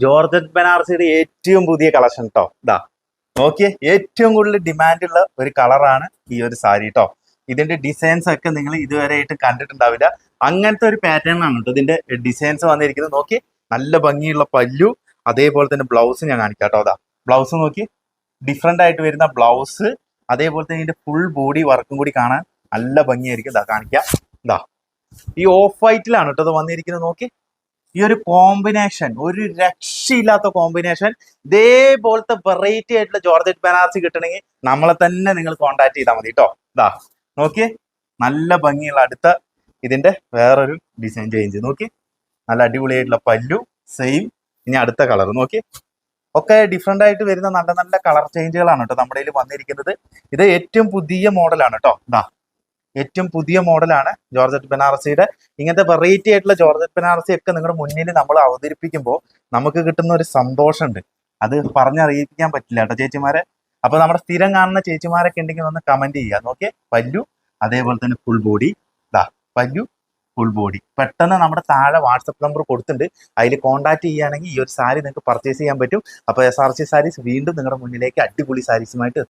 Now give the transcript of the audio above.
Georgette ബനാറസിയുടെ ഏറ്റവും പുതിയ collection കേട്ടോ. ഇതാ നോക്കിയേ, ഏറ്റവും കൂടുതൽ ഡിമാൻഡുള്ള ഒരു കളറാണ് ഈ ഒരു സാരി കേട്ടോ. ഇതിന്റെ ഡിസൈൻസ് ഒക്കെ നിങ്ങൾ ഇതുവരെയായിട്ട് കണ്ടിട്ടുണ്ടാവില്ല. അങ്ങനത്തെ ഒരു പാറ്റേൺ ആണ് കേട്ടോ ഇതിന്റെ ഡിസൈൻസ് വന്നിരിക്കുന്നത്. നോക്കി, നല്ല ഭംഗിയുള്ള പല്ലു, അതേപോലെ തന്നെ ബ്ലൗസ് ഞാൻ കാണിക്കാം കേട്ടോ. അതാ ബ്ലൗസ് നോക്കി, ഡിഫറെന്റ് ആയിട്ട് വരുന്ന ബ്ലൗസ്, അതേപോലെ തന്നെ ഇതിന്റെ ഫുൾ ബോഡി വർക്കും കൂടി കാണാൻ നല്ല ഭംഗിയായിരിക്കും. ഇതാ കാണിക്കാം. ഇതാ ഈ ഓഫ് വൈറ്റിലാണ് കേട്ടോ ഇത് വന്നിരിക്കുന്നത്. നോക്കി, ഈ ഒരു കോമ്പിനേഷൻ ഒരു രക്ഷയില്ലാത്ത കോമ്പിനേഷൻ. ഇതേപോലത്തെ വെറൈറ്റി ആയിട്ടുള്ള ജോർജറ്റ് ബനാറസി കിട്ടണമെങ്കിൽ നമ്മളെ തന്നെ നിങ്ങൾ കോൺടാക്ട് ചെയ്താൽ മതി കേട്ടോ. ഇതാ നോക്കിയേ, നല്ല ഭംഗിയുള്ള അടുത്ത ഇതിന്റെ വേറൊരു ഡിസൈൻ ചേഞ്ച് നോക്കി, നല്ല അടിപൊളിയായിട്ടുള്ള പല്ലു സെയിം. ഇനി അടുത്ത കളർ നോക്കി, ഒക്കെ ഡിഫറെന്റ് ആയിട്ട് വരുന്ന നല്ല നല്ല കളർ ചേഞ്ചുകളാണ് കേട്ടോ നമ്മുടെ കയ്യിൽ വന്നിരിക്കുന്നത്. ഇത് ഏറ്റവും പുതിയ മോഡലാണ് കേട്ടോ. ഇതാ ഏറ്റവും പുതിയ മോഡലാണ് ജോർജറ്റ് ബനാറസിയുടെ. ഇങ്ങനത്തെ വെറൈറ്റി ആയിട്ടുള്ള ജോർജറ്റ് ബനാറസി ഒക്കെ നിങ്ങളുടെ മുന്നിൽ നമ്മൾ അവതരിപ്പിക്കുമ്പോൾ നമുക്ക് കിട്ടുന്ന ഒരു സന്തോഷമുണ്ട്, അത് പറഞ്ഞറിയിക്കാൻ പറ്റില്ല കേട്ടോ ചേച്ചിമാരെ. അപ്പൊ നമ്മുടെ സ്ഥിരം കാണുന്ന ചേച്ചിമാരൊക്കെ ഉണ്ടെങ്കിൽ ഒന്ന് കമന്റ് ചെയ്യുക. നോക്കിയേ, പല്ലു അതേപോലെ തന്നെ ഫുൾ ബോഡി. ഇതാ പല്ലു ഫുൾ ബോഡി. പെട്ടെന്ന് നമ്മുടെ താഴെ വാട്സപ്പ് നമ്പർ കൊടുത്തിട്ടുണ്ട്, അതിൽ കോൺടാക്ട് ചെയ്യുകയാണെങ്കിൽ ഈ ഒരു സാരി നിങ്ങൾക്ക് പർച്ചേസ് ചെയ്യാൻ പറ്റും. അപ്പോൾ SRC സാരീസ് വീണ്ടും നിങ്ങളുടെ മുന്നിലേക്ക് അടിപൊളി സാരീസുമായിട്ട്